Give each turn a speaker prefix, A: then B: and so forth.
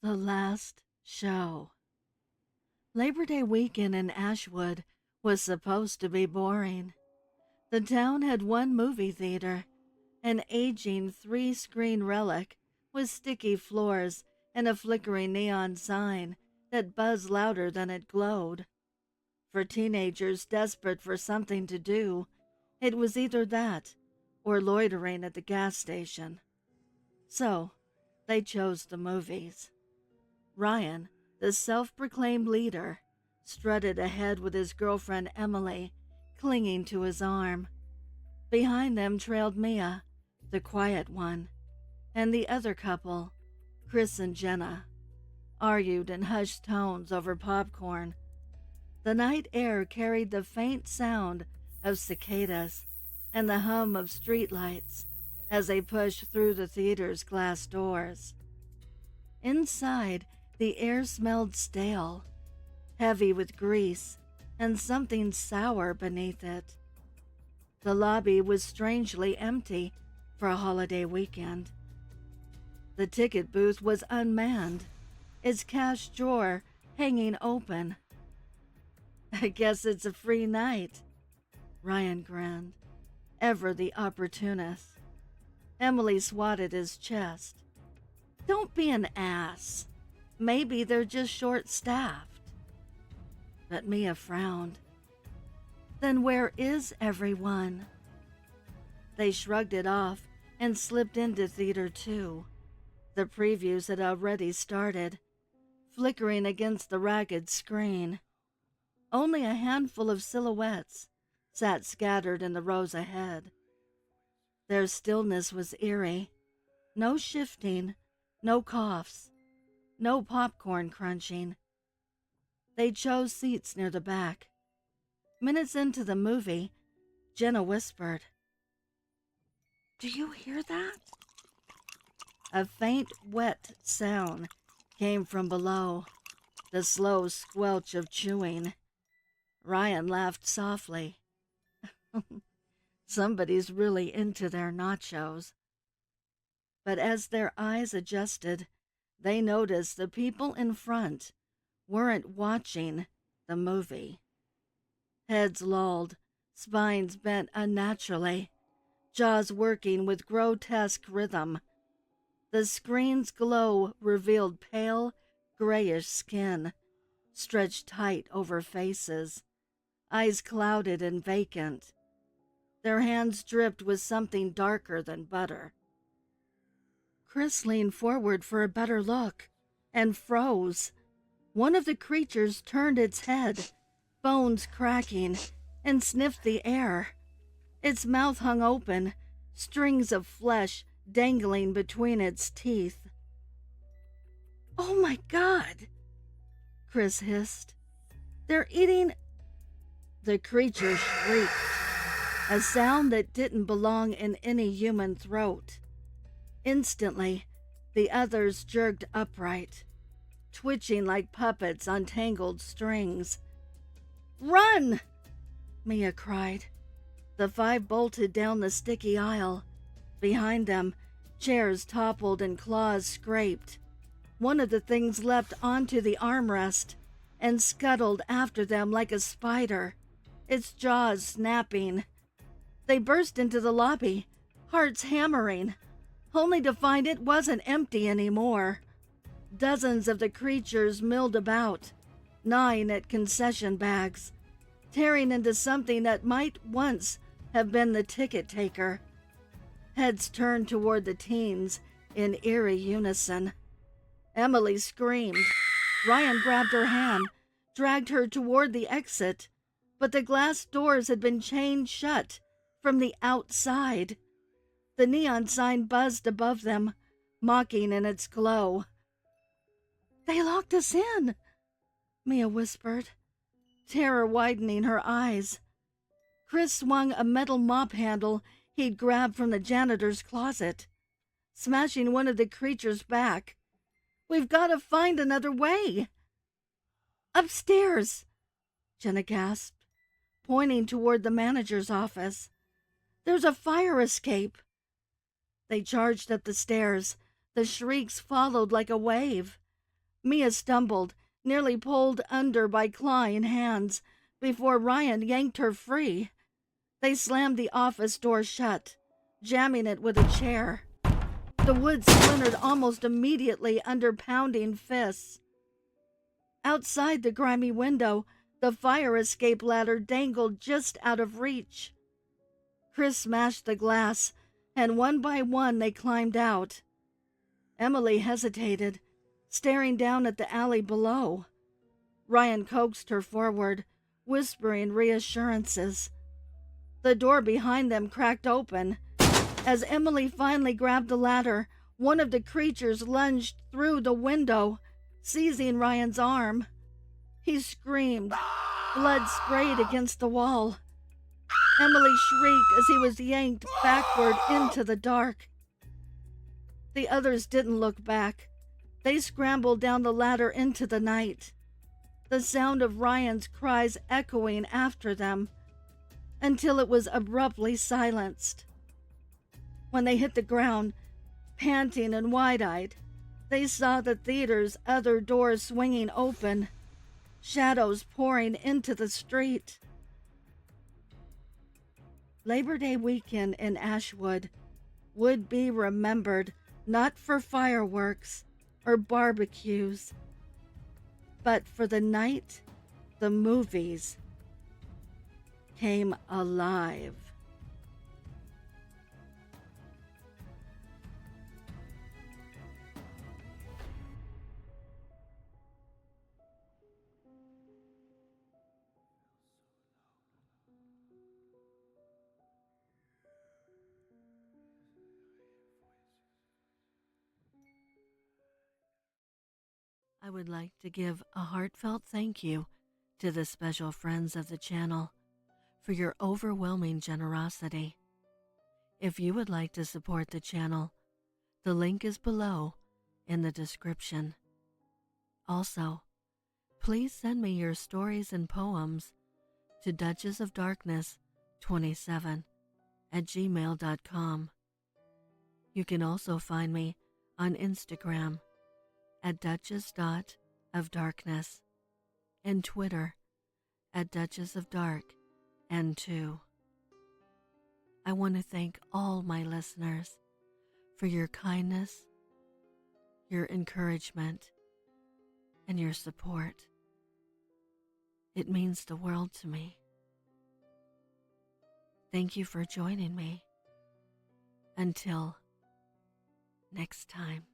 A: The last show. Labor Day weekend in Ashwood was supposed to be boring. The town had one movie theater, an aging three-screen relic with sticky floors and a flickering neon sign that buzzed louder than it glowed. For teenagers desperate for something to do, it was either that or loitering at the gas station. So, they chose the movies. Ryan, the self-proclaimed leader, strutted ahead with his girlfriend Emily clinging to his arm. Behind them trailed Mia, the quiet one, and the other couple, Chris and Jenna, argued in hushed tones over popcorn. The night air carried the faint sound of cicadas and the hum of streetlights as they pushed through the theater's glass doors. Inside, the air smelled stale, heavy with grease and something sour beneath it. The lobby was strangely empty for a holiday weekend. The ticket booth was unmanned, its cash drawer hanging open. "I guess it's a free night," Ryan grinned, ever the opportunist. Emily swatted his chest. "Don't be an ass. Maybe they're just short-staffed." But Mia frowned. "Then where is everyone?" They shrugged it off and slipped into Theater 2. The previews had already started, flickering against the ragged screen. Only a handful of silhouettes sat scattered in the rows ahead. Their stillness was eerie. No shifting, no coughs, no popcorn crunching. They chose seats near the back. Minutes into the movie, Jenna whispered, "Do you hear that?" A faint, wet sound came from below, the slow squelch of chewing. Ryan laughed softly. Somebody's really into their nachos. But as their eyes adjusted, they noticed the people in front weren't watching the movie. Heads lolled, spines bent unnaturally, jaws working with grotesque rhythm. The screen's glow revealed pale, grayish skin, stretched tight over faces, eyes clouded and vacant. Their hands dripped with something darker than butter. Chris leaned forward for a better look and froze. One of the creatures turned its head, bones cracking, and sniffed the air. Its mouth hung open, strings of flesh dangling between its teeth. "Oh my God!" Chris hissed. "They're eating—" The creature shrieked, a sound that didn't belong in any human throat. Instantly, the others jerked upright, twitching like puppets on tangled strings. "Run!" Mia cried. The five bolted down the sticky aisle. Behind them, chairs toppled and claws scraped. One of the things leapt onto the armrest and scuttled after them like a spider, its jaws snapping. They burst into the lobby, hearts hammering, only to find it wasn't empty anymore. Dozens of the creatures milled about, gnawing at concession bags, tearing into something that might once have been the ticket taker. Heads turned toward the teens in eerie unison. Emily screamed. Ryan grabbed her hand, dragged her toward the exit, but the glass doors had been chained shut from the outside. The neon sign buzzed above them, mocking in its glow. "They locked us in," Mia whispered, terror widening her eyes. Chris swung a metal mop handle he'd grabbed from the janitor's closet, smashing one of the creatures back. "We've got to find another way." "Upstairs," Jenna gasped, pointing toward the manager's office. "There's a fire escape." They charged up the stairs. The shrieks followed like a wave. Mia stumbled, nearly pulled under by clawing hands, before Ryan yanked her free. They slammed the office door shut, jamming it with a chair. The wood splintered almost immediately under pounding fists. Outside the grimy window, the fire escape ladder dangled just out of reach. Chris smashed the glass, and one by one they climbed out. Emily hesitated, staring down at the alley below. Ryan coaxed her forward, whispering reassurances. The door behind them cracked open. As Emily finally grabbed the ladder, one of the creatures lunged through the window, seizing Ryan's arm. He screamed. Blood sprayed against the wall. Emily shrieked as he was yanked backward into the dark. The others didn't look back. They scrambled down the ladder into the night, the sound of Ryan's cries echoing after them, until it was abruptly silenced. When they hit the ground, panting and wide-eyed, they saw the theater's other doors swinging open, shadows pouring into the street. Labor Day weekend in Ashwood would be remembered not for fireworks or barbecues, but for the night the movies came alive. I would like to give a heartfelt thank you to the special friends of the channel for your overwhelming generosity. If you would like to support the channel, the link is below in the description. Also, please send me your stories and poems to duchessofdarkness27@gmail.com. You can also find me on Instagram at duchess.ofdarkness and Twitter at duchessofdarkn2. I want to thank all my listeners for your kindness, your encouragement, and your support. It means the world to me. Thank you for joining me. Until next time.